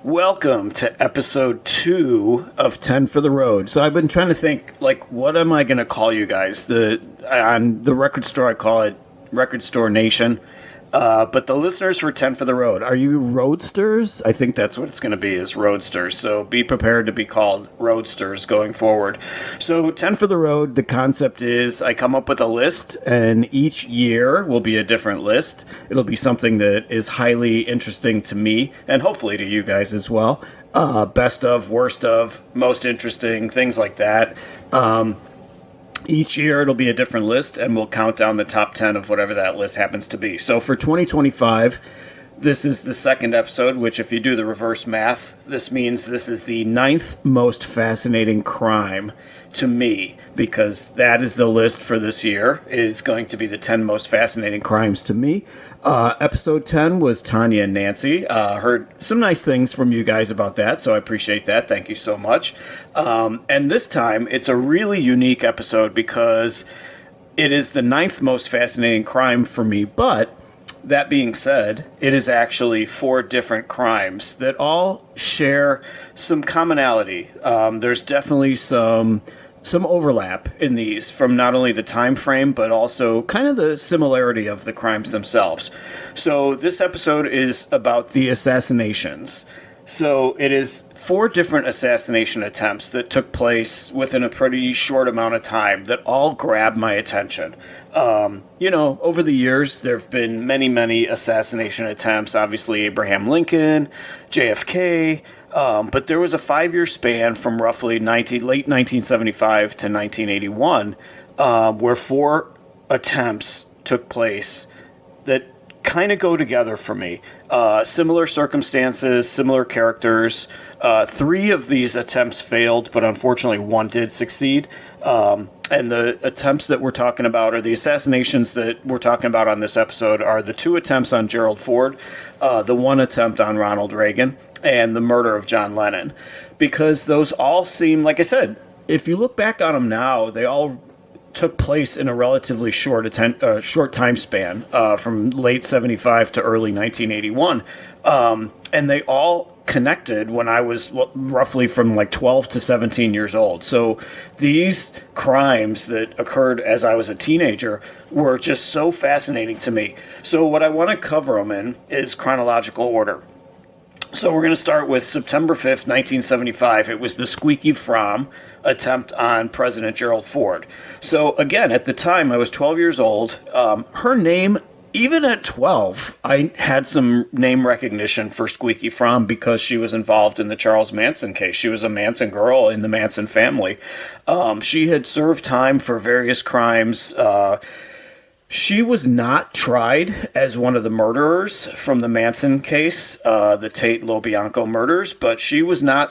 Welcome to episode 2 of 10 for the Road. So I've been trying to think, what am I going to call you guys? On the record store, I call it Record Store Nation. But the listeners for 10 for the Road, are you roadsters? I think that's what it's going to be, is roadsters. So be prepared to be called roadsters going forward. So 10 for the Road, the concept is I come up with a list, and each year will be a different list. It'll be something that is highly interesting to me, and hopefully to you guys as well. Best of, worst of, most interesting, things like that. Each year it'll be a different list, and we'll count down the top 10 of whatever that list happens to be. So for 2025, this is the second episode, which if you do the reverse math, this means this is the 9th most fascinating crime to me, because that is the list for this year, is going to be the 10 most fascinating crimes to me. Episode 10 was Tanya and Nancy. Heard some nice things from you guys about that, so I appreciate that. Thank you so much. And this time, it's a really unique episode because it is the 9th most fascinating crime for me, but that being said, it is actually 4 different crimes that all share some commonality. There's definitely some overlap in these, from not only the time frame but also kind of the similarity of the crimes themselves. So this episode is about the assassinations. So it is 4 different assassination attempts that took place within a pretty short amount of time that all grabbed my attention. Over the years, there have been many assassination attempts. Obviously, Abraham Lincoln, JFK, but there was a 5-year span from roughly late 1975 to 1981 where 4 attempts took place that kind of go together for me. Similar circumstances, similar characters. 3 of these attempts failed, but unfortunately 1 did succeed. And the attempts that we're talking about, or the assassinations that we're talking about on this episode, are the 2 attempts on Gerald Ford, the 1 attempt on Ronald Reagan, and the murder of John Lennon. Because those all seem, like I said, if you look back on them now, they all took place in a relatively short time span, from late 75 to early 1981. And they all connected when I was roughly from 12 to 17 years old. So these crimes that occurred as I was a teenager were just so fascinating to me. So what I want to cover them in is chronological order. So we're going to start with September 5th, 1975. It was the Squeaky Fromm attempt on President Gerald Ford. So again, at the time, I was 12 years old. Her name, even at 12, I had some name recognition for Squeaky Fromm because she was involved in the Charles Manson case. She was a Manson girl in the Manson family. She had served time for various crimes. She was not tried as one of the murderers from the Manson case, the Tate LoBianco murders, but she was not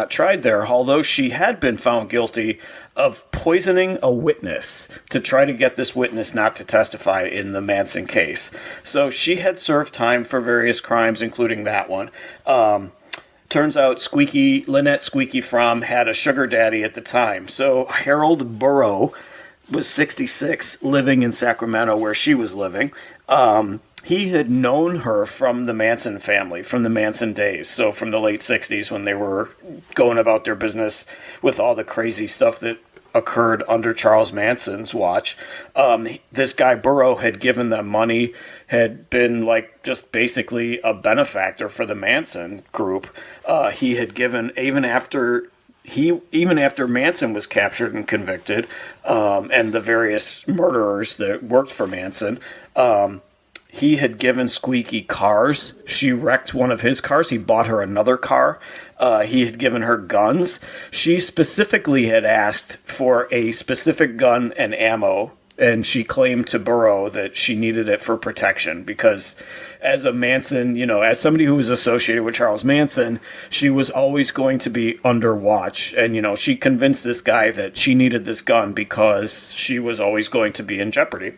tried there, although she had been found guilty of poisoning a witness to try to get this witness not to testify in the Manson case. So she had served time for various crimes, including that one. Turns out Lynette Squeaky Fromm had a sugar daddy at the time. So Harold Burrow was 66, living in Sacramento where she was living. He had known her from the Manson family, from the Manson days, so from the late 60s when they were going about their business with all the crazy stuff that occurred under Charles Manson's watch. This guy Burrow had given them money, had been just basically a benefactor for the Manson group. He had given, even after Manson was captured and convicted, and the various murderers that worked for Manson, he had given Squeaky cars. She wrecked one of his cars. He bought her another car. He had given her guns. She specifically had asked for a specific gun and ammo, and she claimed to Burrow that she needed it for protection because as a Manson, as somebody who was associated with Charles Manson, she was always going to be under watch. And, she convinced this guy that she needed this gun because she was always going to be in jeopardy.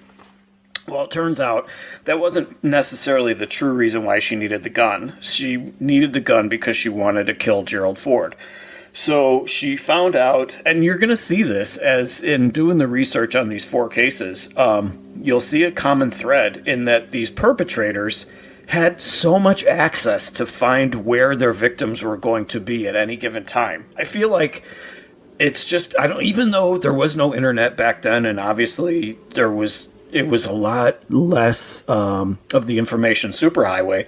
Well, it turns out that wasn't necessarily the true reason why she needed the gun. She needed the gun because she wanted to kill Gerald Ford. So she found out, and you're going to see this as in doing the research on these 4 cases, you'll see a common thread in that these perpetrators had so much access to find where their victims were going to be at any given time. I feel like it's just, I don't, even though there was no internet back then, and obviously it was a lot less of the information superhighway,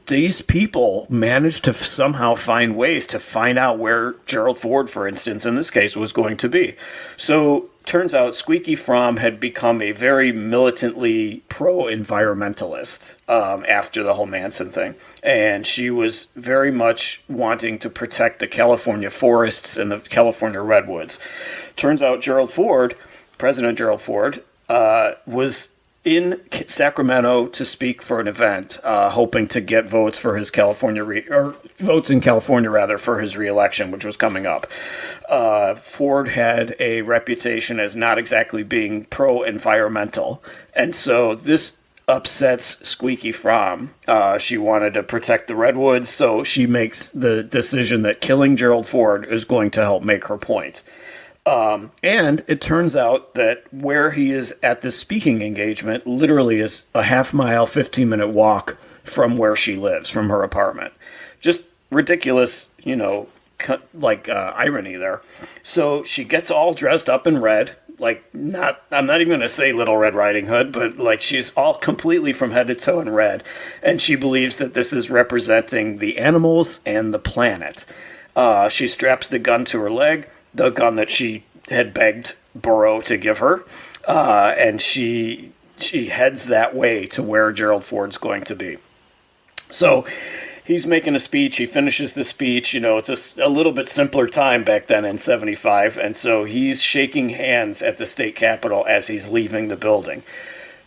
these people managed to somehow find ways to find out where Gerald Ford, for instance, in this case, was going to be. So turns out Squeaky Fromm had become a very militantly pro-environmentalist after the whole Manson thing. And she was very much wanting to protect the California forests and the California redwoods. Turns out President Gerald Ford, was in Sacramento to speak for an event, hoping to get votes for his votes in California rather for his reelection, which was coming up. Ford had a reputation as not exactly being pro-environmental, and so this upsets Squeaky Fromm. She wanted to protect the redwoods, so she makes the decision that killing Gerald Ford is going to help make her point. And it turns out that where he is at this speaking engagement literally is a half-mile, 15-minute walk from where she lives, from her apartment. Just ridiculous, irony there. So she gets all dressed up in red, I'm not even going to say Little Red Riding Hood, but she's all completely from head to toe in red. And she believes that this is representing the animals and the planet. She straps the gun to her leg, the gun that she had begged Burrow to give her, and she heads that way to where Gerald Ford's going to be. So he's making a speech. He finishes the speech. It's a little bit simpler time back then in 75, and so he's shaking hands at the state capitol as he's leaving the building.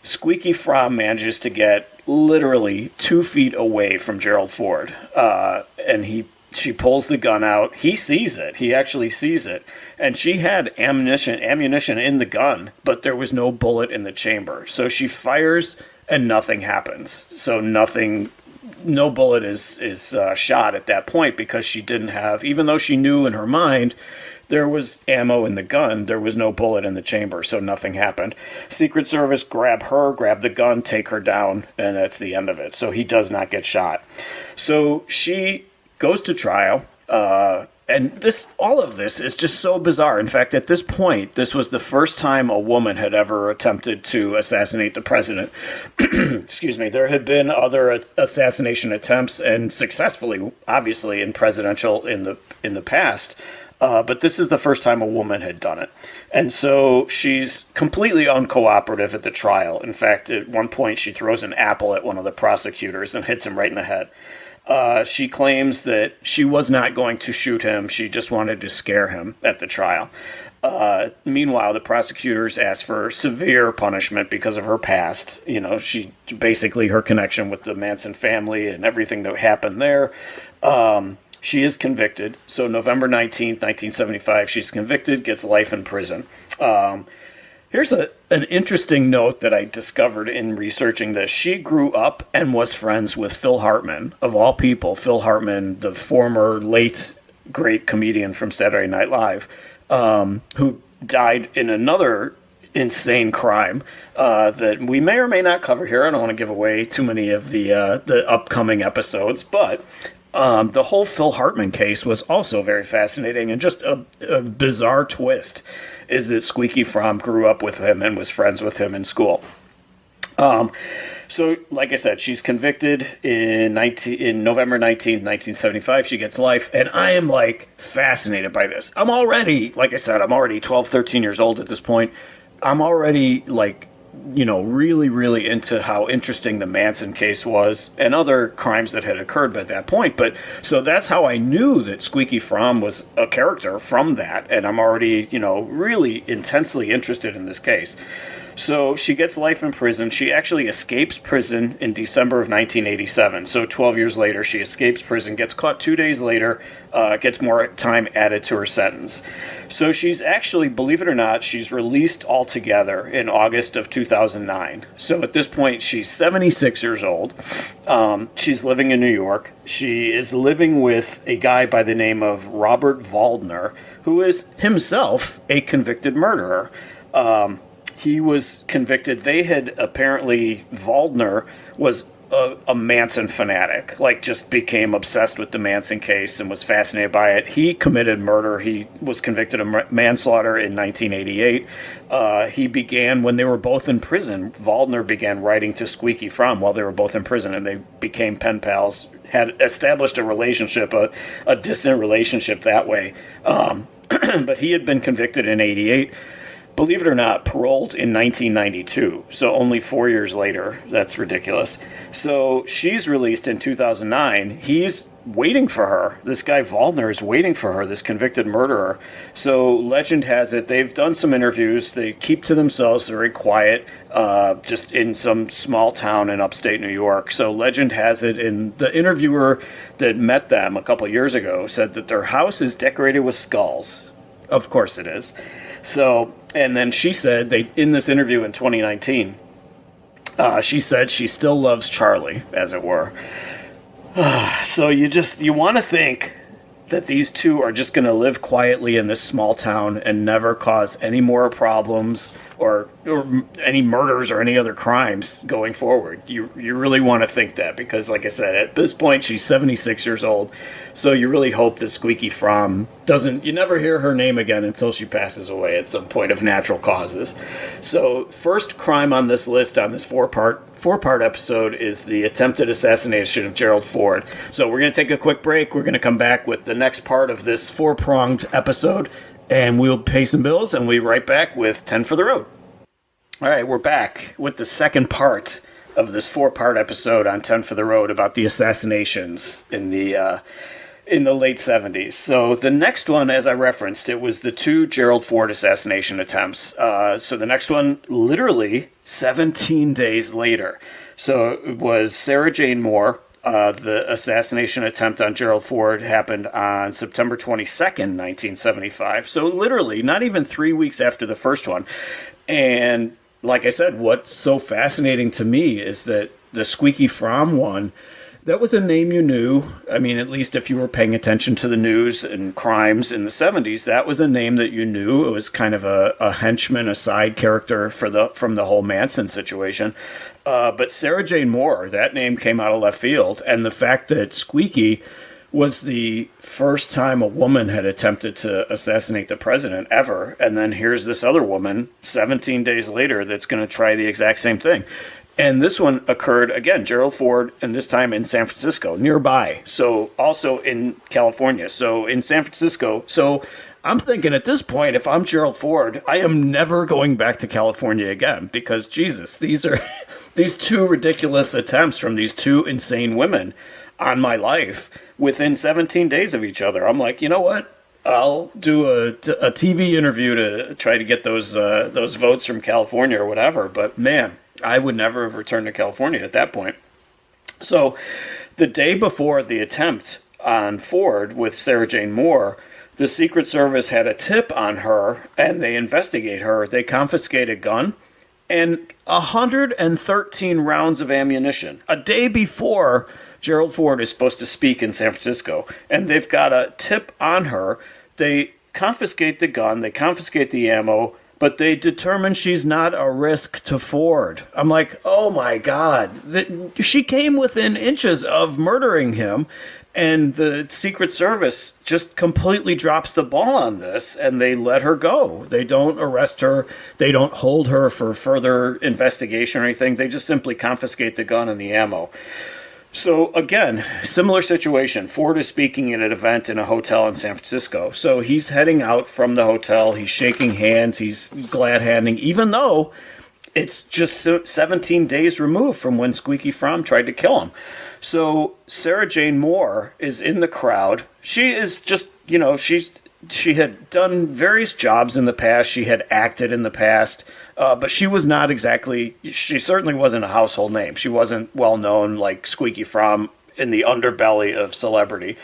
Squeaky Fromm manages to get literally 2 feet away from Gerald Ford, and she pulls the gun out. He sees it. He actually sees it. And she had ammunition in the gun, but there was no bullet in the chamber. So she fires and nothing happens. So no bullet is shot at that point because she didn't have, even though she knew in her mind there was ammo in the gun, there was no bullet in the chamber, so nothing happened. Secret Service grab the gun, take her down, and that's the end of it. So he does not get shot. So she goes to trial, and all of this is just so bizarre. In fact, at this point, this was the first time a woman had ever attempted to assassinate the president. Excuse me. There had been other assassination attempts, and successfully, obviously, in the past. But this is the first time a woman had done it. And so she's completely uncooperative at the trial. In fact, at one point, she throws an apple at one of the prosecutors and hits him right in the head. She claims that she was not going to shoot him. She just wanted to scare him at the trial. Meanwhile, the prosecutors asked for severe punishment because of her past. She basically her connection with the Manson family and everything that happened there. She is convicted. So November 19th, 1975, she's convicted, gets life in prison. Here's an interesting note that I discovered in researching this. She grew up and was friends with Phil Hartman, of all people. Phil Hartman, the former late great comedian from Saturday Night Live, who died in another insane crime that we may or may not cover here. I don't want to give away too many of the upcoming episodes, but the whole Phil Hartman case was also very fascinating, and just a bizarre twist is that Squeaky Fromm grew up with him and was friends with him in school. So, like I said, she's convicted in November 19th, 1975. She gets life, and I am, fascinated by this. I'm already 12, 13 years old at this point. I'm already, really, really into how interesting the Manson case was and other crimes that had occurred by that point. But so that's how I knew that Squeaky Fromm was a character from that. And I'm already, really intensely interested in this case. So she gets life in prison. She actually escapes prison in December of 1987. So 12 years later, she escapes prison, gets caught 2 days later, gets more time added to her sentence. So she's actually, believe it or not, she's released altogether in August of 2009. So at this point, she's 76 years old. She's living in New York. She is living with a guy by the name of Robert Waldner, who is himself a convicted murderer. He was convicted. They had apparently, Waldner was a Manson fanatic, like just became obsessed with the Manson case and was fascinated by it. He committed murder. He was convicted of manslaughter in 1988. He began, when they were both in prison, Waldner began writing to Squeaky Fromm while they were both in prison, and they became pen pals, had established a relationship, a distant relationship that way. But he had been convicted in 88. Believe it or not, paroled in 1992, so only 4 years later. That's ridiculous. So she's released in 2009. He's waiting for her. This guy Waldner is waiting for her, this convicted murderer. So legend has it, they've done some interviews. They keep to themselves, very quiet, just in some small town in upstate New York. So legend has it, and the interviewer that met them a couple years ago said that their house is decorated with skulls. Of course it is. So, and then she said, in this interview in 2019, she said she still loves Charlie, as it were. So you want to think that these two are just going to live quietly in this small town and never cause any more problems or any murders or any other crimes going forward. You really want to think that, because like I said, at this point she's 76 years old, so you really hope that Squeaky Fromm you never hear her name again until she passes away at some point of natural causes. So first crime on this list, on this four-part episode, is the attempted assassination of Gerald Ford. So we're going to take a quick break. We're going to come back with the next part of this four-pronged episode, and we'll pay some bills, and we'll be right back with 10 for the Road. All right, we're back with the second part of this four-part episode on 10 for the Road about the assassinations in the late 70s. So the next one, as I referenced, it was the two Gerald Ford assassination attempts. So the next one, literally 17 days later. So it was Sarah Jane Moore. The assassination attempt on Gerald Ford happened on September 22nd, 1975. So literally not even 3 weeks after the first one. And like I said, what's so fascinating to me is that the Squeaky Fromm one, that was a name you knew. I mean, at least if you were paying attention to the news and crimes in the 70s, that was a name that you knew. It was kind of a henchman, a side character from the whole Manson situation. But Sarah Jane Moore, that name came out of left field. And the fact that Squeaky was the first time a woman had attempted to assassinate the president ever. And then here's this other woman 17 days later that's going to try the exact same thing. And this one occurred, again, Gerald Ford, and this time in San Francisco, nearby. So also in California. So in San Francisco. So I'm thinking at this point, if I'm Gerald Ford, I am never going back to California again, because Jesus, these are these two ridiculous attempts from these two insane women on my life within 17 days of each other. I'm like, you know what? I'll do a TV interview to try to get those votes from California or whatever. But man, I would never have returned to California at that point. So the day before the attempt on Ford with Sarah Jane Moore, the Secret Service had a tip on her, and they investigate her. They confiscate a gun and 113 rounds of ammunition. A day before Gerald Ford is supposed to speak in San Francisco, and they've got a tip on her. They confiscate the gun, they confiscate the ammo, but they determine she's not a risk to Ford. I'm like, oh my God. She came within inches of murdering him, and the Secret Service just completely drops the ball on this, and they let her go. They don't arrest her. They don't hold her for further investigation or anything. They just simply confiscate the gun and the ammo. So again, similar situation. Ford is speaking at an event in a hotel in San Francisco. So he's heading out from the hotel. He's shaking hands. He's glad-handing, even though it's just 17 days removed from when Squeaky Fromm tried to kill him. So Sarah Jane Moore is in the crowd. She is just, she had done various jobs in the past. She had acted in the past. But she was not exactly, she certainly wasn't a household name. She wasn't well known like Squeaky Fromm in the underbelly of celebrity.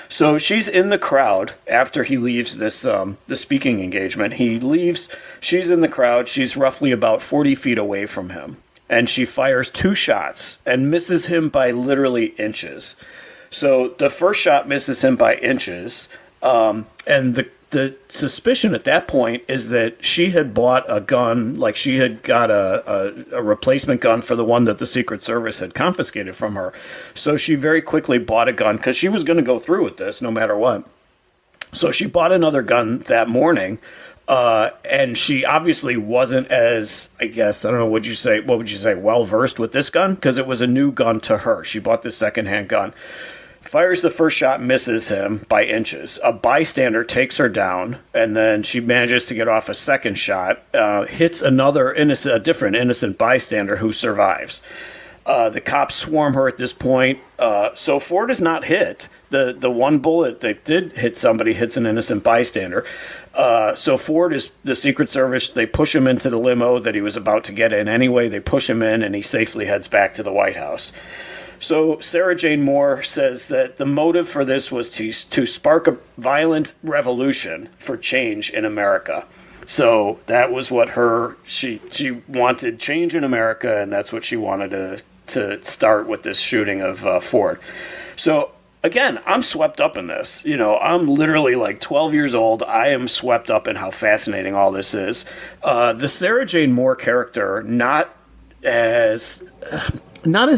So she's in the crowd after he leaves this the speaking engagement. He leaves, she's in the crowd. She's roughly about 40 feet away from him. And she fires 2 shots and misses him by literally inches. So the first shot misses him by inches. And the suspicion at that point is that she had bought a gun, like she had got a replacement gun for the one that the Secret Service had confiscated from her. So she very quickly bought a gun because she was going to go through with this no matter what. So she bought another gun that morning. And she obviously wasn't as, I guess, I don't know, what would you say, well versed with this gun? Because it was a new gun to her. She bought this secondhand gun. Fires the first shot, misses him by inches. A bystander takes her down, and then she manages to get off a second shot, hits a different innocent bystander who survives. The cops swarm her at this point. So Ford is not hit. The one bullet that did hit somebody hits an innocent bystander. So Ford is the Secret Service. They push him into the limo that he was about to get in anyway. They push him in, and he safely heads back to the White House. So Sarah Jane Moore says that the motive for this was to spark a violent revolution for change in America. So that was what she wanted change in America, and that's what she wanted to start with this shooting of Ford. So again, I'm swept up in this. I'm literally like 12 years old. I am swept up in how fascinating all this is. The Sarah Jane Moore character, not as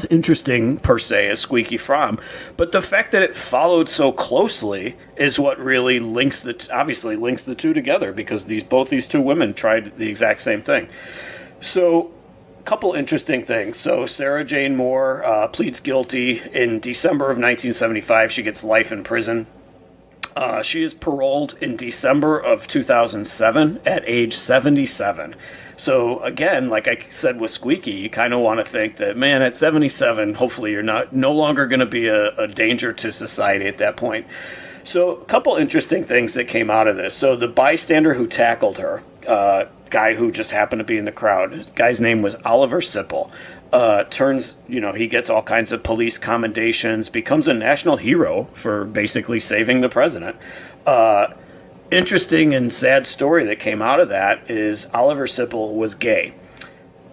interesting per se as Squeaky Fromm, but the fact that it followed so closely is what really links the two together, because both these two women tried the exact same thing. So, a couple interesting things. So Sarah Jane Moore pleads guilty in December of 1975. She gets life in prison. She is paroled in December of 2007 at age 77. So again, like I said with Squeaky, you kind of want to think that, man, at 77, hopefully you're no longer going to be a danger to society at that point. So a couple interesting things that came out of this. So the bystander who tackled her, guy who just happened to be in the crowd, guy's name was Oliver Sipple. He gets all kinds of police commendations, becomes a national hero for basically saving the president. Interesting and sad story that came out of that is Oliver Sipple was gay.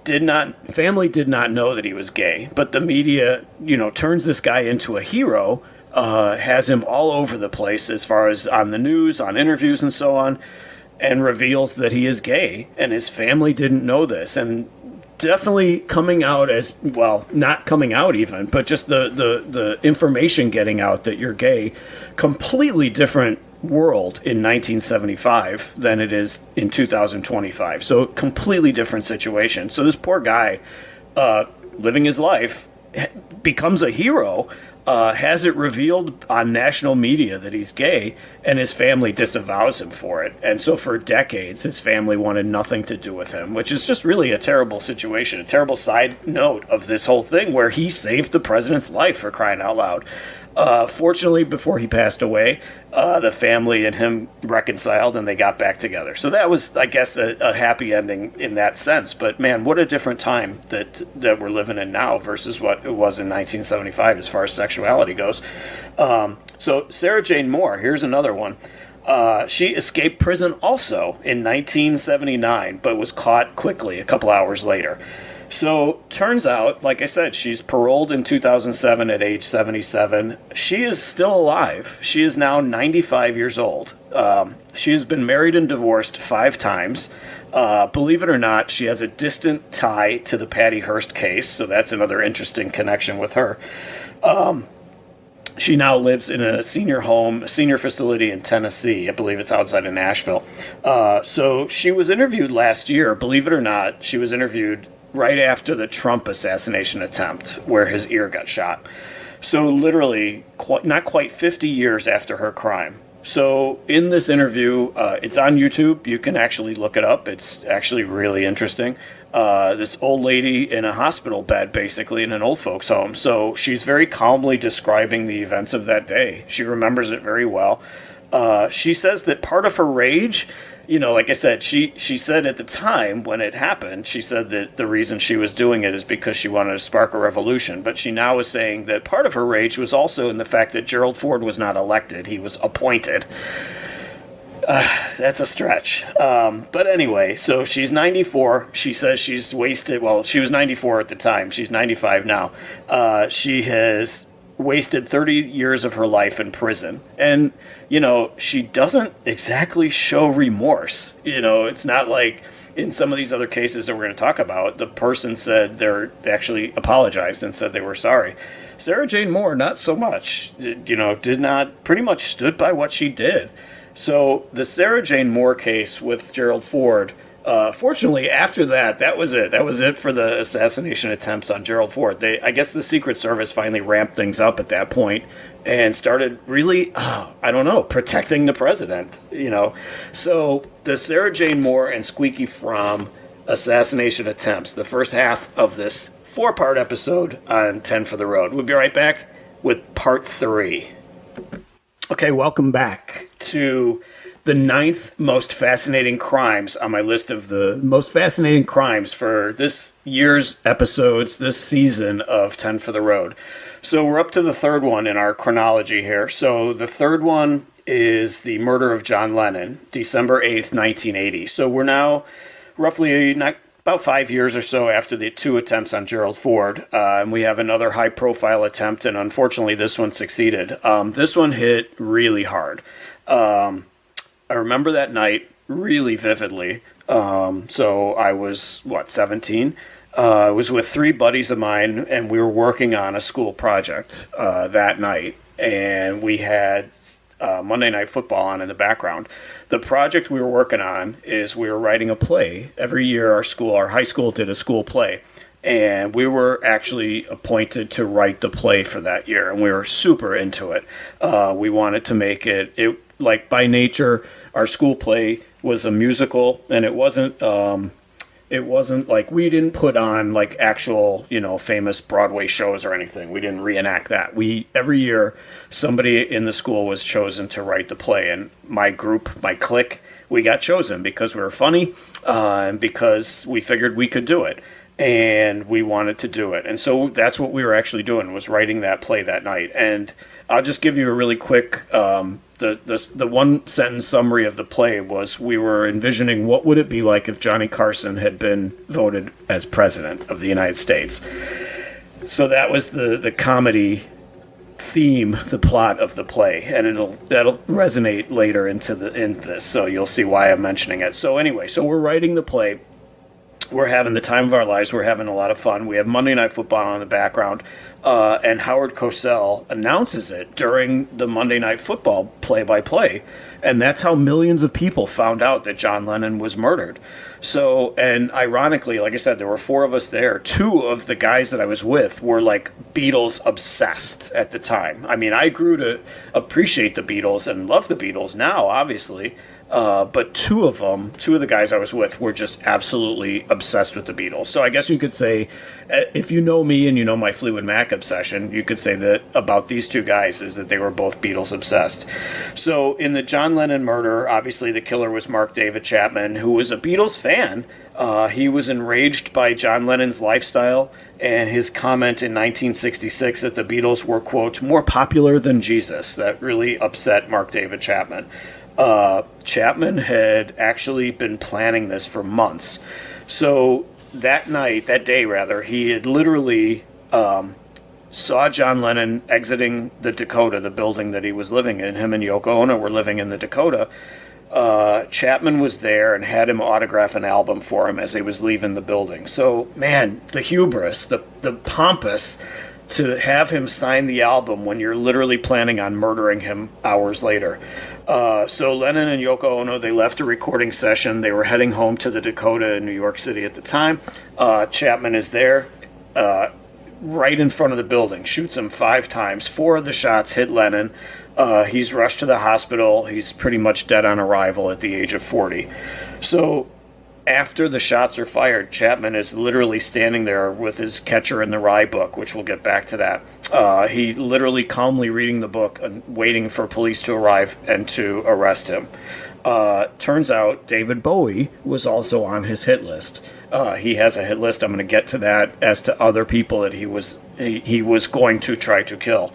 Family did not know that he was gay, but the media, turns this guy into a hero, has him all over the place as far as on the news, on interviews and so on, and reveals that he is gay, and his family didn't know this. And definitely coming out as, well, not coming out even, but just the information getting out that you're gay, completely different world in 1975 than it is in 2025. So completely different situation. So this poor guy, living his life, becomes a hero, has it revealed on national media that he's gay, and his family disavows him for it. And so for decades, his family wanted nothing to do with him, which is just really a terrible situation, a terrible side note of this whole thing where he saved the president's life, for crying out loud. Fortunately, before he passed away, the family and him reconciled and they got back together. So that was, I guess, a happy ending in that sense. But man, what a different time that we're living in now versus what it was in 1975 as far as sexuality goes. So Sarah Jane Moore, here's another one. She escaped prison also in 1979, but was caught quickly a couple hours later. So, turns out, like I said, she's paroled in 2007 at age 77. She is still alive. She is now 95 years old. She has been married and divorced 5 times. Believe it or not, she has a distant tie to the Patty Hearst case, so that's another interesting connection with her. She now lives in a senior facility in Tennessee. I believe it's outside of Nashville. So she was interviewed last year. Believe it or not, she was interviewed right after the Trump assassination attempt where his ear got shot. So literally not quite 50 years after her crime. So in this interview, it's on YouTube. You can actually look it up. It's actually really interesting. This old lady in a hospital bed, basically, in an old folks home. So she's very calmly describing the events of that day. She remembers it very well. She says that part of her rage, like I said, she said at the time when it happened, she said that the reason she was doing it is because she wanted to spark a revolution. But she now is saying that part of her rage was also in the fact that Gerald Ford was not elected. He was appointed. That's a stretch. But anyway, so she's 94. She says she's wasted. Well, she was 94 at the time. She's 95 now. She has wasted 30 years of her life in prison. And, she doesn't exactly show remorse. It's not like in some of these other cases that we're going to talk about, the person said they actually apologized and said they were sorry. Sarah Jane Moore, not so much, did not, pretty much stood by what she did. So the Sarah Jane Moore case with Gerald Ford, fortunately, after that was it. That was it for the assassination attempts on Gerald Ford. I guess the Secret Service finally ramped things up at that point and started really, protecting the president, So the Sarah Jane Moore and Squeaky Fromm assassination attempts, the first half of this 4-part episode on 10 for the Road. We'll be right back with part 3. Okay, welcome back to the 9th most fascinating crimes on my list of the most fascinating crimes for this year's episodes, this season of 10 for the Road. So we're up to the 3rd one in our chronology here. So the 3rd one is the murder of John Lennon, December 8th, 1980. So we're now roughly about 5 years or so after the 2 attempts on Gerald Ford. And we have another high-profile attempt, and unfortunately this one succeeded. This one hit really hard. I remember that night really vividly. So I was, 17? I was with 3 buddies of mine, and we were working on a school project that night. And we had Monday Night Football on in the background. The project we were working on is we were writing a play. Every year our high school did a school play. And we were actually appointed to write the play for that year. And we were super into it. We wanted to make it like by nature, our school play was a musical, and it wasn't like we didn't put on like actual, famous Broadway shows or anything. We didn't reenact that. Every year somebody in the school was chosen to write the play, and my clique, we got chosen because we were funny, and because we figured we could do it. And we wanted to do it. And so that's what we were actually doing, was writing that play that night. And I'll just give you a really quick, the one sentence summary of the play was we were envisioning what would it be like if Johnny Carson had been voted as president of the United States. So that was the comedy theme, the plot of the play, and that'll resonate later into this. So you'll see why I'm mentioning it. So anyway, so we're writing the play. We're having the time of our lives. We're having a lot of fun. We have Monday Night Football in the background, and Howard Cosell announces it during the Monday Night Football play-by-play, and that's how millions of people found out that John Lennon was murdered. So, and ironically, like I said, there were 4 of us there. 2 of the guys that I was with were like Beatles obsessed at the time. I mean, I grew to appreciate the Beatles and love the Beatles now, obviously. But 2 of the guys I was with were just absolutely obsessed with the Beatles. So I guess you could say, if you know me and you know my Fleetwood Mac obsession, you could say that about these 2 guys is that they were both Beatles obsessed. So in the John Lennon murder, obviously the killer was Mark David Chapman, who was a Beatles fan. He was enraged by John Lennon's lifestyle and his comment in 1966 that the Beatles were, quote, more popular than Jesus. That really upset Mark David Chapman. Chapman had actually been planning this for months. So that day, he had literally saw John Lennon exiting the Dakota, the building that he was living in. Him and Yoko Ono were living in the Dakota. Chapman was there and had him autograph an album for him as he was leaving the building. So, man, the hubris, the pompous to have him sign the album when you're literally planning on murdering him hours later. So Lennon and Yoko Ono, they left a recording session. They were heading home to the Dakota in New York City at the time. Chapman is there right in front of the building, shoots him 5 times. 4 of the shots hit Lennon. He's rushed to the hospital. He's pretty much dead on arrival at the age of 40. So after the shots are fired, Chapman is literally standing there with his Catcher in the Rye book, which we'll get back to that. He literally calmly reading the book and waiting for police to arrive and to arrest him. Turns out David Bowie was also on his hit list. He has a hit list. I'm going to get to that as to other people that he was going to try to kill.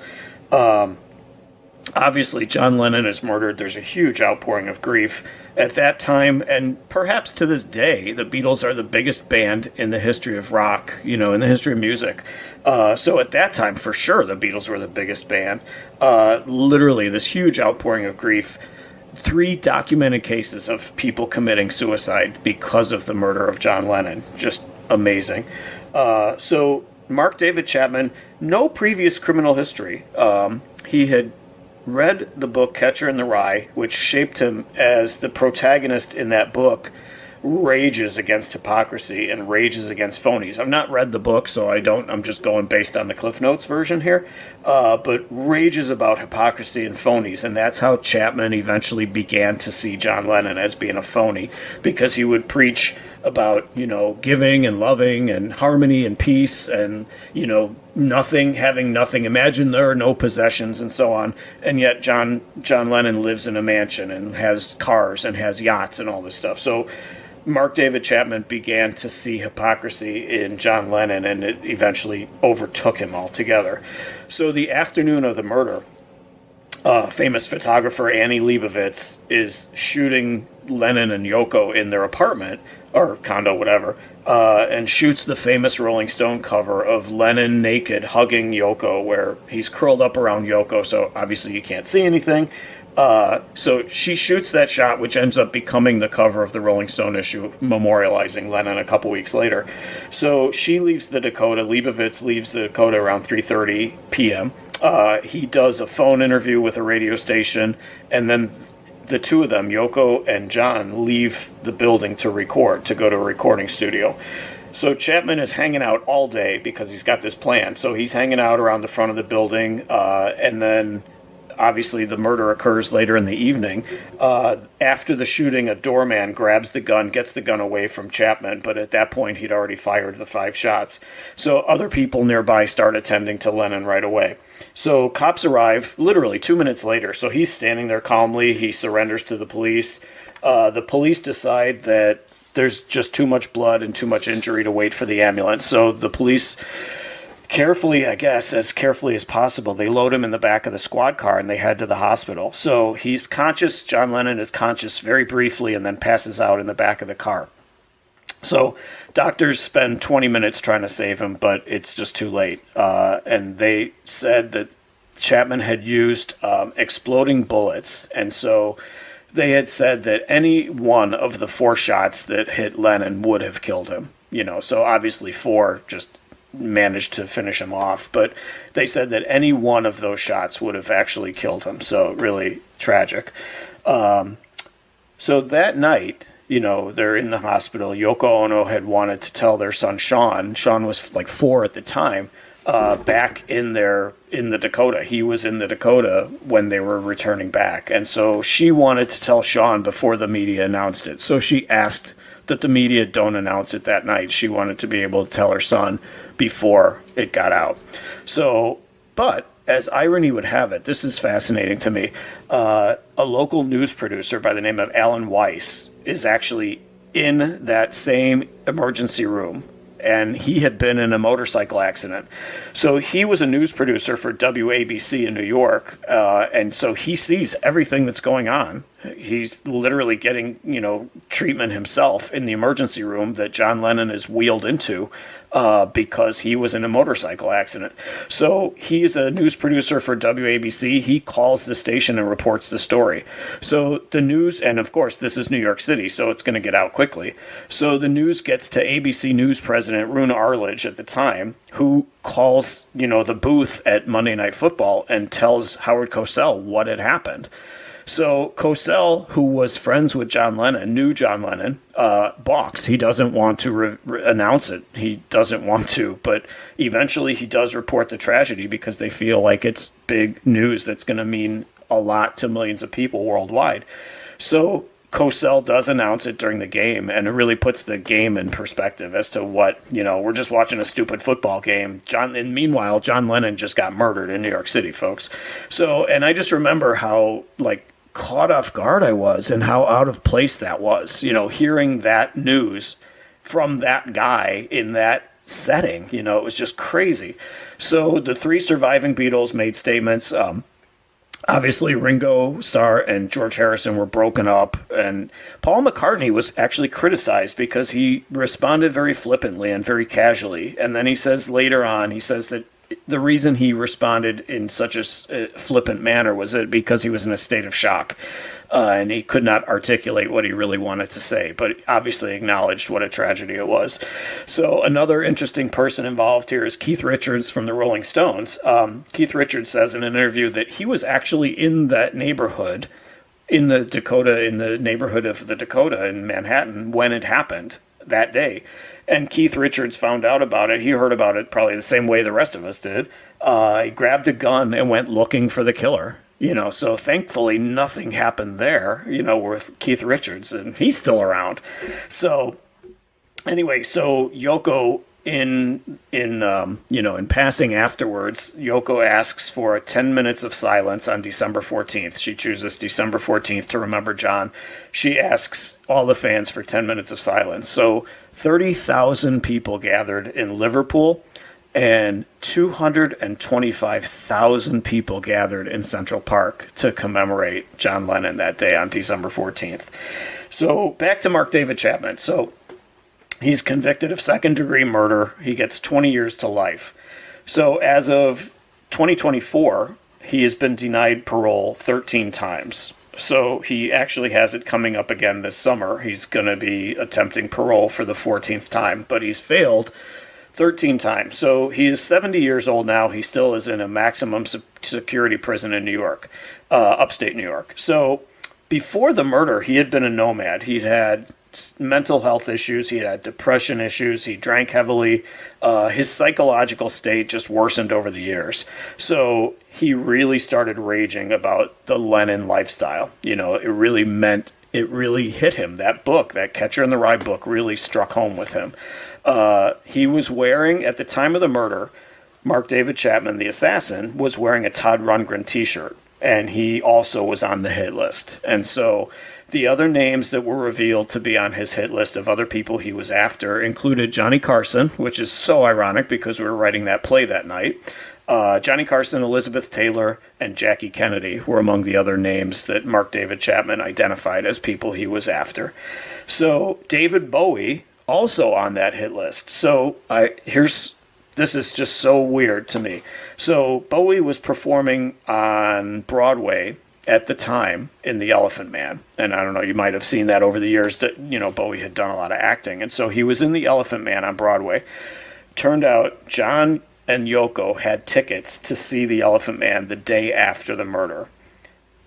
Obviously, John Lennon is murdered. There's a huge outpouring of grief. At that time, and perhaps to this day, the Beatles are the biggest band in the history of rock, in the history of music. So at that time, for sure, the Beatles were the biggest band. Literally, this huge outpouring of grief. 3 documented cases of people committing suicide because of the murder of John Lennon. Just amazing. So Mark David Chapman, no previous criminal history. He had read the book Catcher in the Rye, which shaped him as the protagonist in that book rages against hypocrisy and rages against phonies. I've not read the book, so I'm just going based on the Cliff Notes version here, but rages about hypocrisy and phonies, and that's how Chapman eventually began to see John Lennon as being a phony, because he would preach about, giving and loving and harmony and peace and, having nothing. Imagine there are no possessions and so on. And yet John Lennon lives in a mansion and has cars and has yachts and all this stuff. So Mark David Chapman began to see hypocrisy in John Lennon, and it eventually overtook him altogether. So the afternoon of the murder, famous photographer Annie Leibovitz is shooting Lennon and Yoko in their apartment, or condo, whatever, and shoots the famous Rolling Stone cover of Lennon naked hugging Yoko, where he's curled up around Yoko, so obviously you can't see anything. So she shoots that shot, which ends up becoming the cover of the Rolling Stone issue, memorializing Lennon a couple weeks later. So she leaves the Dakota. Leibovitz leaves the Dakota around 3:30 p.m. He does a phone interview with a radio station, and then the two of them, Yoko and John, leave the building to record, to go to a recording studio. So Chapman is hanging out all day because he's got this plan. So he's hanging out around the front of the building, and then obviously the murder occurs later in the evening. After the shooting, a doorman grabs the gun, gets the gun away from Chapman, but at that point he'd already fired the 5 shots. So other people nearby start attending to Lennon right away. So cops arrive literally 2 minutes later. So he's standing there calmly. He surrenders to the police. The police decide that there's just too much blood and too much injury to wait for the ambulance. So the police carefully, I guess, as carefully as possible, they load him in the back of the squad car and they head to the hospital. So he's conscious. John Lennon is conscious very briefly and then passes out in the back of the car. So doctors spend 20 minutes trying to save him, but it's just too late. And they said that Chapman had used exploding bullets. And so they had said that any one of the 4 shots that hit Lennon would have killed him. So obviously 4 just managed to finish him off. But they said that any one of those shots would have actually killed him. So really tragic. So that night, they're in the hospital. Yoko Ono had wanted to tell their son Sean. Sean was like 4 at the time. Back in the Dakota. He was in the Dakota when they were returning back. And so she wanted to tell Sean before the media announced it. So she asked that the media don't announce it that night. She wanted to be able to tell her son before it got out. So, but as irony would have it, this is fascinating to me. A local news producer by the name of Alan Weiss is actually in that same emergency room, and he had been in a motorcycle accident. So he was a news producer for WABC in New York, and so he sees everything that's going on. He's literally getting, treatment himself in the emergency room that John Lennon is wheeled into because he was in a motorcycle accident. So he's a news producer for WABC. He calls the station and reports the story. So the news, and of course, this is New York City, so it's going to get out quickly. So the news gets to ABC News president Roone Arledge at the time, who calls, the booth at Monday Night Football and tells Howard Cosell what had happened. So Cosell, who was friends with John Lennon, knew John Lennon, balks. He doesn't want to announce it. He doesn't want to, but eventually he does report the tragedy because they feel like it's big news that's going to mean a lot to millions of people worldwide. So Cosell does announce it during the game, and it really puts the game in perspective as to what, we're just watching a stupid football game. And meanwhile, John Lennon just got murdered in New York City, folks. So, and I just remember how, caught off guard I was and how out of place that was, hearing that news from that guy in that setting, it was just crazy. So the 3 surviving Beatles made statements. Obviously, Ringo Starr and George Harrison were broken up, and Paul McCartney was actually criticized because he responded very flippantly and very casually. And then he says later on, he says that the reason he responded in such a flippant manner was that because he was in a state of shock, and he could not articulate what he really wanted to say, but obviously acknowledged what a tragedy it was. So another interesting person involved here is Keith Richards from the Rolling Stones. Keith Richards says in an interview that he was actually in that neighborhood, in the neighborhood of the Dakota in Manhattan when it happened that day. And Keith Richards found out about it. He heard about it probably the same way the rest of us did. He grabbed a gun and went looking for the killer. So thankfully nothing happened there, with Keith Richards, and he's still around. So anyway, so Yoko in passing afterwards, Yoko asks for 10 minutes of silence on December 14th. She chooses December 14th to remember John. She asks all the fans for 10 minutes of silence. So 30,000 people gathered in Liverpool, and 225,000 people gathered in Central Park to commemorate John Lennon that day on December 14th. So back to Mark David Chapman. So he's convicted of second-degree murder. He gets 20 years to life. So as of 2024, he has been denied parole 13 times. So he actually has it coming up again this summer. He's going to be attempting parole for the 14th time, but he's failed 13 times. So he is 70 years old now. He still is in a maximum security prison in New York, upstate New York. So before the murder, he had been a nomad. He'd had mental health issues. He had depression issues. He drank heavily. His psychological state just worsened over the years. So he really started raging about the Lennon lifestyle. It really hit him. That book, that Catcher in the Rye book, really struck home with him. He was wearing, at the time of the murder, Mark David Chapman, the assassin, was wearing a Todd Rundgren t-shirt, and he also was on the hit list. And so the other names that were revealed to be on his hit list of other people he was after included Johnny Carson, which is so ironic because we were writing that play that night. Johnny Carson, Elizabeth Taylor, and Jackie Kennedy were among the other names that Mark David Chapman identified as people he was after. So David Bowie, also on that hit list. So this is just so weird to me. So Bowie was performing on Broadway at the time in The Elephant Man. And I don't know, you might have seen that over the years that, Bowie had done a lot of acting. And so he was in The Elephant Man on Broadway. Turned out John and Yoko had tickets to see The Elephant Man the day after the murder.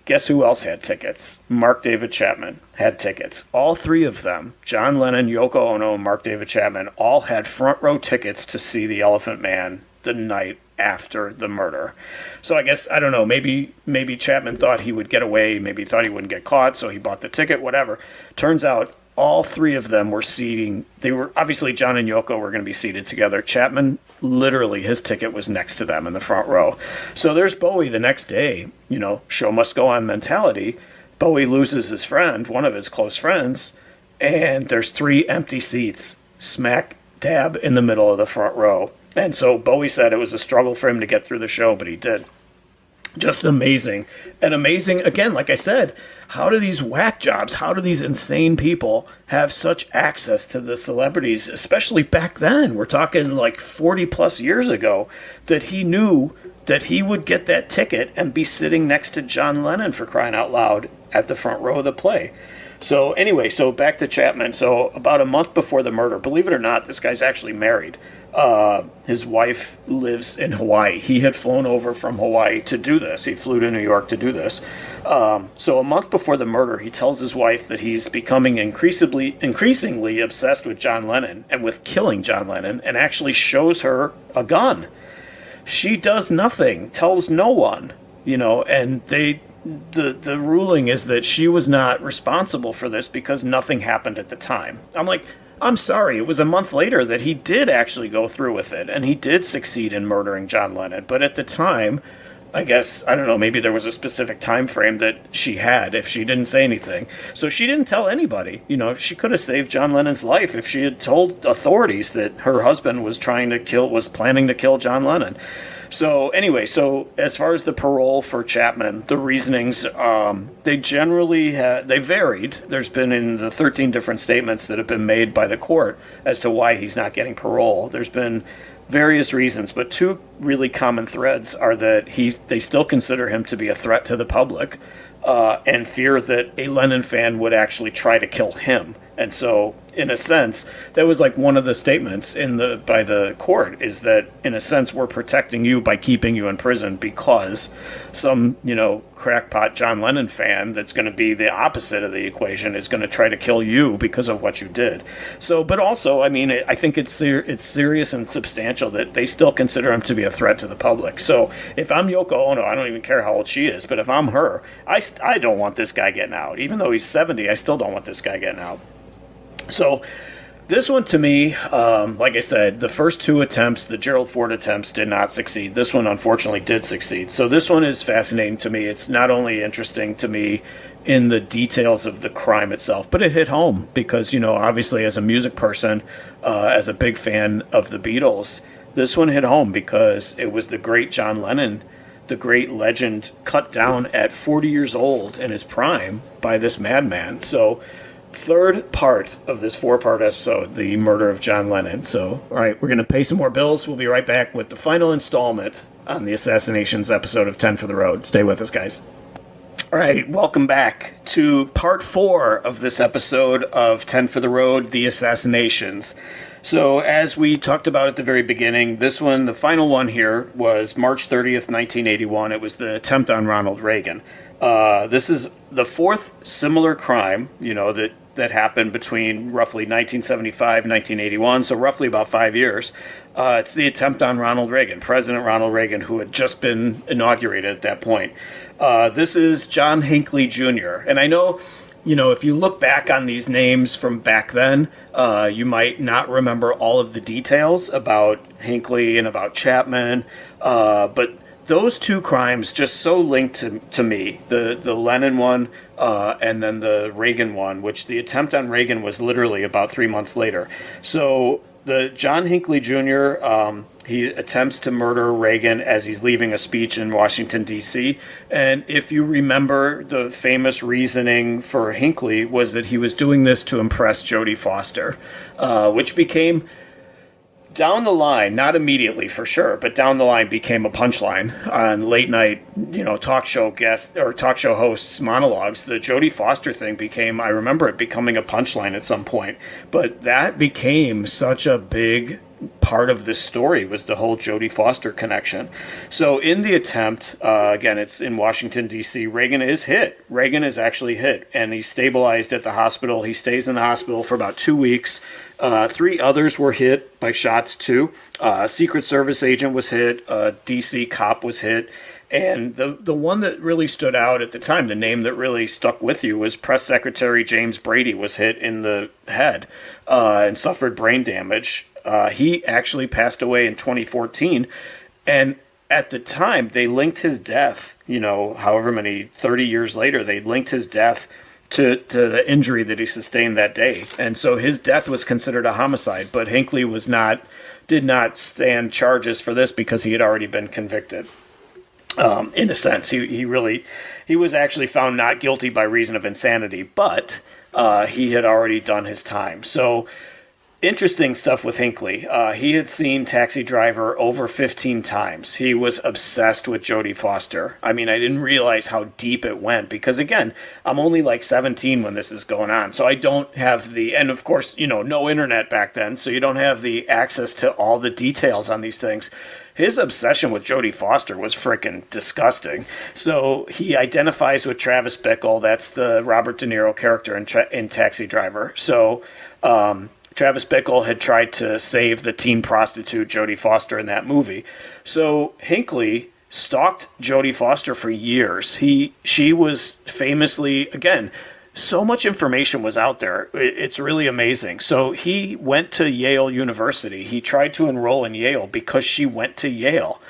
Guess who else had tickets? Mark David Chapman had tickets. All three of them, John Lennon, Yoko Ono, and Mark David Chapman, all had front row tickets to see The Elephant Man the night after the murder. So I guess, I don't know, maybe Chapman thought he would get away, maybe he thought he wouldn't get caught, so he bought the ticket, whatever. Turns out all three of them were seating. They were, obviously John and Yoko were going to be seated together. Chapman, literally, his ticket was next to them in the front row. So there's Bowie the next day, show must go on mentality. Bowie loses his friend, one of his close friends, and there's 3 empty seats smack dab in the middle of the front row. And so Bowie said it was a struggle for him to get through the show, but he did. Just amazing. And amazing, again, like I said, how do these whack jobs, how do these insane people have such access to the celebrities, especially back then? We're talking like 40 plus years ago, that he knew that he would get that ticket and be sitting next to John Lennon, for crying out loud, at the front row of the play. So anyway, so back to Chapman. So about a month before the murder, believe it or not, this guy's actually married. His wife lives in Hawaii. He had flown over from Hawaii to do this. He flew to New York to do this. So a month before the murder, he tells his wife that he's becoming increasingly obsessed with John Lennon and with killing John Lennon, and actually shows her a gun. She does nothing, tells no one, and the ruling is that she was not responsible for this because nothing happened at the time. I'm like, I'm sorry, it was a month later that he did actually go through with it, and he did succeed in murdering John Lennon. But at the time, I guess, I don't know, maybe there was a specific time frame that she had if she didn't say anything. So she didn't tell anybody. She could have saved John Lennon's life if she had told authorities that her husband was planning to kill John Lennon. So anyway, so as far as the parole for Chapman, the reasonings, they generally they varied. There's been in the 13 different statements that have been made by the court as to why he's not getting parole. There's been various reasons, but two really common threads are that they still consider him to be a threat to the public, and fear that a Lennon fan would actually try to kill him. And so, in a sense, that was like one of the statements by the court, is that, in a sense, we're protecting you by keeping you in prison because some, crackpot John Lennon fan that's going to be the opposite of the equation is going to try to kill you because of what you did. So, but also, I mean, I think it's serious and substantial that they still consider him to be a threat to the public. So, if I'm Yoko Ono, I don't even care how old she is, but if I'm her, I don't want this guy getting out. Even though he's 70, I still don't want this guy getting out. So this one, to me, like I said, the first two attempts, the Gerald Ford attempts, did not succeed. This one, unfortunately, did succeed. So this one is fascinating to me. It's not only interesting to me in the details of the crime itself, but it hit home because, obviously as a music person, as a big fan of the Beatles, this one hit home because it was the great John Lennon, the great legend, cut down at 40 years old in his prime by this madman. So third part of this 4-part episode, the murder of John Lennon. So, all right, we're going to pay some more bills. We'll be right back with the final installment on the Assassinations episode of 10 for the Road. Stay with us, guys. All right, welcome back to part 4 of this episode of 10 for the Road, the Assassinations. So, as we talked about at the very beginning, this one, the final one here, was March 30th, 1981. It was the attempt on Ronald Reagan. This is the fourth similar crime, that happened between roughly 1975 and 1981, so roughly about 5 years. It's the attempt on Ronald Reagan, President Ronald Reagan, who had just been inaugurated at that point. This is John Hinckley Jr. And I know, if you look back on these names from back then, you might not remember all of the details about Hinckley and about Chapman, but those two crimes just so linked to me, the Lennon one and then the Reagan one, which the attempt on Reagan was literally about 3 months later. So the John Hinckley Jr., he attempts to murder Reagan as he's leaving a speech in Washington, D.C. And if you remember, the famous reasoning for Hinckley was that he was doing this to impress Jodie Foster, which became, down the line, not immediately for sure, but down the line became a punchline on late night, talk show guests or talk show hosts' monologues. The Jodie Foster thing became, I remember it becoming a punchline at some point, but that became such a big part of this story, was the whole Jodie Foster connection. So in the attempt, again, it's in Washington, D.C., Reagan is hit. Reagan is actually hit, and he's stabilized at the hospital. He stays in the hospital for about 2 weeks. 3 others were hit by shots, too. A Secret Service agent was hit. A D.C. cop was hit. And the one that really stood out at the time, the name that really stuck with you, was Press Secretary James Brady was hit in the head and suffered brain damage. He actually passed away in 2014, and at the time, they linked his death, however many, 30 years later, they linked his death to the injury that he sustained that day. And so his death was considered a homicide, but Hinckley did not stand charges for this because he had already been convicted. In a sense, he was actually found not guilty by reason of insanity, but he had already done his time. So, interesting stuff with Hinckley. He had seen Taxi Driver over 15 times. He was obsessed with Jodie Foster. I mean, I didn't realize how deep it went because, again, I'm only like 17 when this is going on. So I don't have and of course, no internet back then, so you don't have the access to all the details on these things. His obsession with Jodie Foster was freaking disgusting. So he identifies with Travis Bickle. That's the Robert De Niro character in Taxi Driver. So, Travis Bickle had tried to save the teen prostitute Jodie Foster in that movie. So Hinckley stalked Jodie Foster for years. She was famously, again, so much information was out there. It's really amazing. So he went to Yale University. He tried to enroll in Yale because she went to Yale.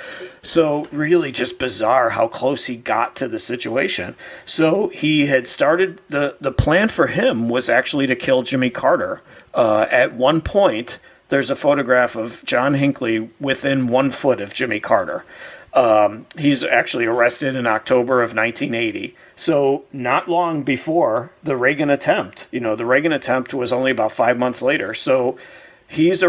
So really just bizarre how close he got to the situation. So he had started, the plan for him was actually to kill Jimmy Carter. At one point, there's a photograph of John Hinckley within 1 foot of Jimmy Carter. He's actually arrested in October of 1980. So not long before the Reagan attempt. The Reagan attempt was only about 5 months later. So Hinckley's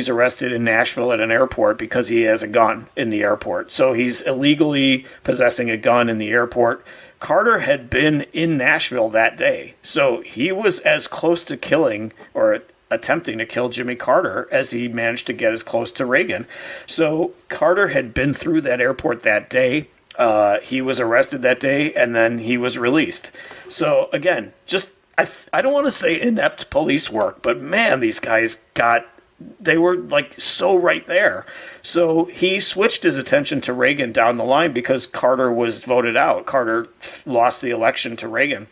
arrested in Nashville at an airport because he has a gun in the airport. So he's illegally possessing a gun in the airport. Carter had been in Nashville that day. So he was as close to killing or attempting to kill Jimmy Carter as he managed to get as close to Reagan. So Carter had been through that airport that day. He was arrested that day, and then he was released. So again, I don't want to say inept police work, but man, these guys they were like so right there. So he switched his attention to Reagan down the line because Carter was voted out. Carter lost the election to Reagan,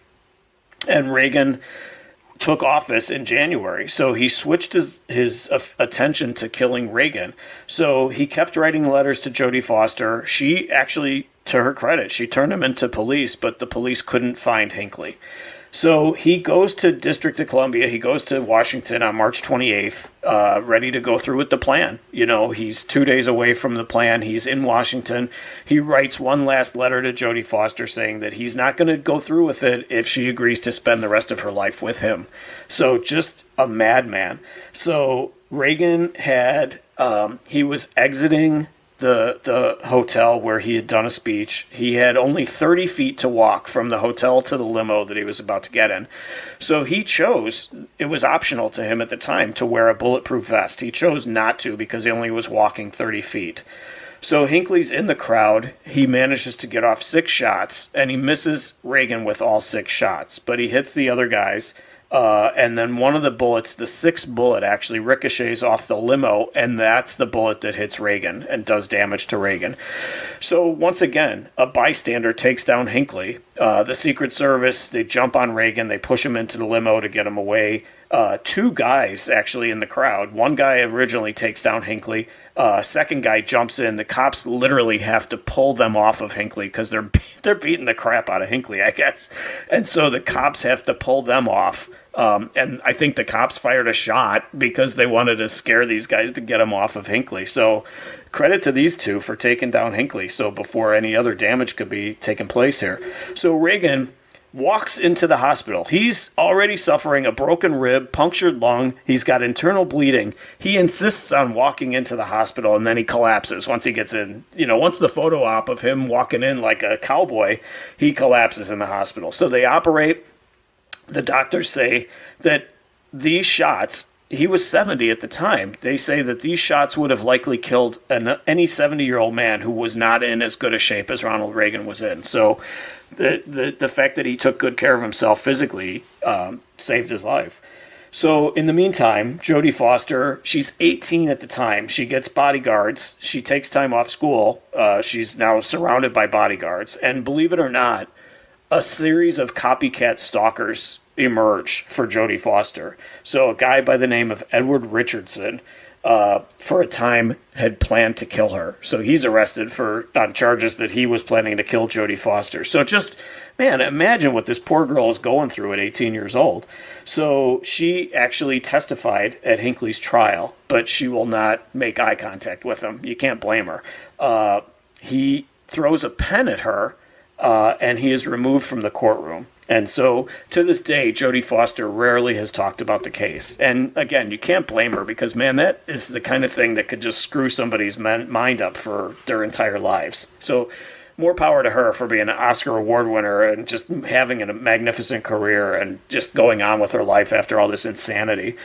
and Reagan took office in January. So he switched his attention to killing Reagan. So he kept writing letters to Jodie Foster. She actually, to her credit, she turned him into police, but the police couldn't find Hinckley. So he goes to District of Columbia. He goes to Washington on March 28th, ready to go through with the plan. He's 2 days away from the plan. He's in Washington. He writes one last letter to Jodie Foster saying that he's not going to go through with it if she agrees to spend the rest of her life with him. So just a madman. So Reagan he was exiting the hotel where he had done a speech. He had only 30 feet to walk from the hotel to the limo that he was about to get in. So he chose, it was optional to him at the time, to wear a bulletproof vest. He chose not to because he only was walking 30 feet. So Hinckley's in the crowd. He manages to get off 6 shots, and he misses Reagan with all 6 shots. But he hits the other guys. And then one of the bullets, the 6th bullet, actually ricochets off the limo, and that's the bullet that hits Reagan and does damage to Reagan. So once again, a bystander takes down Hinckley. The Secret Service, they jump on Reagan, they push him into the limo to get him away. 2 guys actually in the crowd. One guy originally takes down Hinckley. Second guy jumps in. The cops literally have to pull them off of Hinckley because they're beating the crap out of Hinckley, I guess. And so the cops have to pull them off. And I think the cops fired a shot because they wanted to scare these guys to get them off of Hinckley. So credit to these 2 for taking down Hinckley. So before any other damage could be taking place here. So Reagan walks into the hospital. He's already suffering a broken rib, punctured lung. He's got internal bleeding. He insists on walking into the hospital, and then he collapses once he gets in. Once the photo op of him walking in like a cowboy, he collapses in the hospital. So they operate. The doctors say that these shots, he was 70 at the time. They say that these shots would have likely killed any 70-year-old man who was not in as good a shape as Ronald Reagan was in. So the fact that he took good care of himself physically saved his life. So in the meantime, Jodie Foster, she's 18 at the time. She gets bodyguards. She takes time off school. She's now surrounded by bodyguards. And believe it or not, a series of copycat stalkers emerge for Jodie Foster. So a guy by the name of Edward Richardson, for a time, had planned to kill her. So he's arrested on charges that he was planning to kill Jodie Foster. So just, man, imagine what this poor girl is going through at 18 years old. So she actually testified at Hinckley's trial, but she will not make eye contact with him. You can't blame her. He throws a pen at her, and he is removed from the courtroom. And so, to this day, Jodie Foster rarely has talked about the case. And again, you can't blame her because, man, that is the kind of thing that could just screw somebody's mind up for their entire lives. So, more power to her for being an Oscar Award winner and just having a magnificent career and just going on with her life after all this insanity.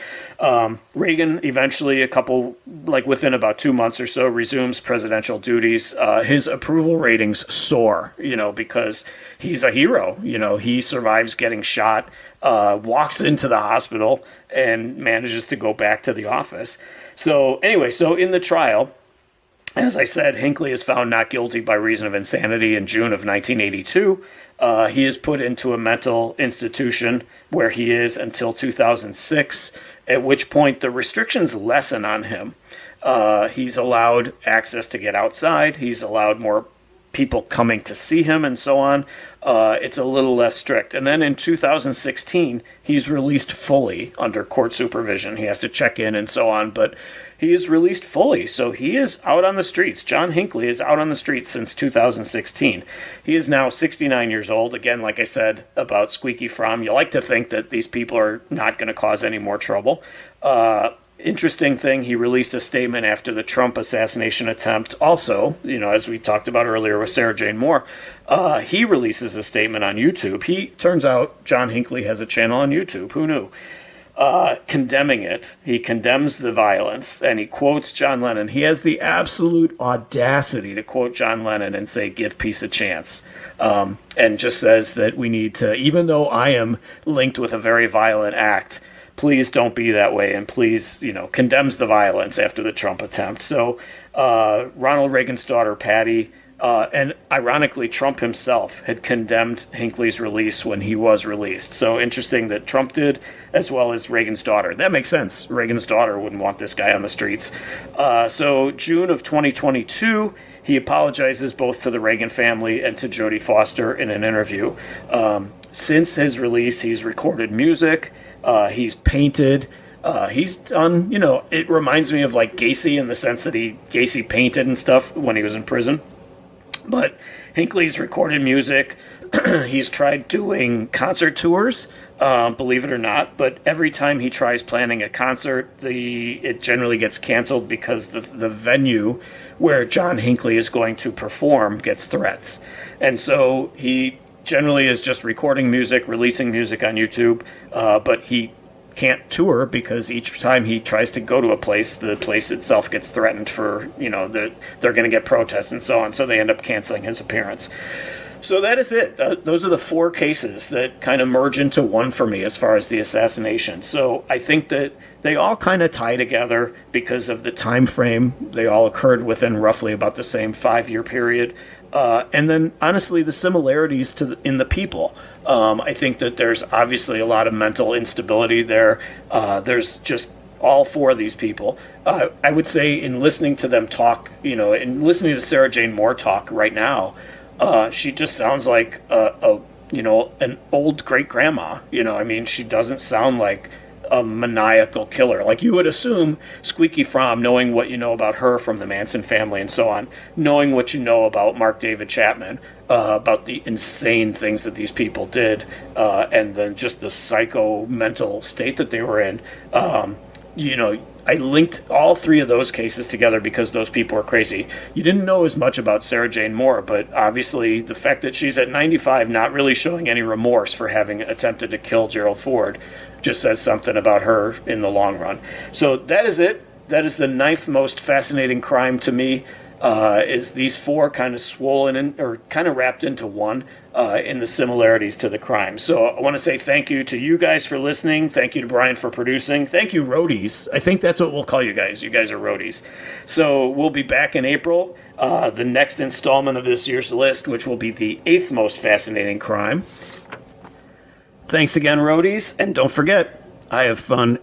Reagan eventually, within about 2 months or so, resumes presidential duties. His approval ratings soar, because he's a hero. He survives getting shot, walks into the hospital, and manages to go back to the office. So anyway, in the trial, as I said, Hinckley is found not guilty by reason of insanity in June of 1982. He is put into a mental institution where he is until 2006, at which point the restrictions lessen on him. He's allowed access to get outside. He's allowed more people coming to see him and so on. it's a little less strict. And then in 2016, he's released fully under court supervision. He has to check in and so on, but he is released fully. So he is out on the streets. John Hinckley is out on the streets since 2016. He is now 69 years old. Again, like I said about Squeaky Fromm, you like to think that these people are not going to cause any more trouble. Interesting thing, he released a statement after the Trump assassination attempt. Also, as we talked about earlier with Sarah Jane Moore, he releases a statement on YouTube. Turns out John Hinckley has a channel on YouTube. Who knew? Condemning it. He condemns the violence, and he quotes John Lennon. He has the absolute audacity to quote John Lennon and say, "Give peace a chance," and just says that we need to, even though I am linked with a very violent act, please don't be that way, and please, condemns the violence after the Trump attempt. So Ronald Reagan's daughter, Patty, and ironically, Trump himself had condemned Hinckley's release when he was released. So interesting that Trump did, as well as Reagan's daughter. That makes sense. Reagan's daughter wouldn't want this guy on the streets. So June of 2022, he apologizes both to the Reagan family and to Jodie Foster in an interview. Since his release, he's recorded music. He's painted. He's done, it reminds me of like Gacy in the sense that Gacy painted and stuff when he was in prison. But Hinckley's recorded music. He's tried doing concert tours, believe it or not. But every time he tries planning a concert, it generally gets canceled because the venue where John Hinckley is going to perform gets threats. And so he generally is just recording music, releasing music on YouTube, but he can't tour because each time he tries to go to a place, the place itself gets threatened for, they're going to get protests and so on, so they end up canceling his appearance. So that is it. Those are the 4 cases that kind of merge into one for me as far as the assassination. So I think that they all kind of tie together because of the time frame. They all occurred within roughly about the same 5-year period. And then, honestly, the similarities in the people. I think that there's obviously a lot of mental instability there. There's just all 4 of these people. I would say in listening to them talk, in listening to Sarah Jane Moore talk right now, she just sounds like an old great grandma. She doesn't sound like a maniacal killer. Like you would assume Squeaky Fromm, knowing what you know about her from the Manson family and so on, knowing what you know about Mark David Chapman, about the insane things that these people did, and then just the psycho mental state that they were in. I linked all 3 of those cases together because those people were crazy. You didn't know as much about Sarah Jane Moore, but obviously the fact that she's at 95 not really showing any remorse for having attempted to kill Gerald Ford just says something about her in the long run. So that is it. That is the 9th most fascinating crime to me, is these 4 kind of swollen or kind of wrapped into one in the similarities to the crime. So I want to say thank you to you guys for listening. Thank you to Brian for producing. Thank you, roadies. I think that's what we'll call you guys. You guys are roadies. So we'll be back in April, the next installment of this year's list, which will be the 8th most fascinating crime. Thanks again, roadies. And don't forget, I have fun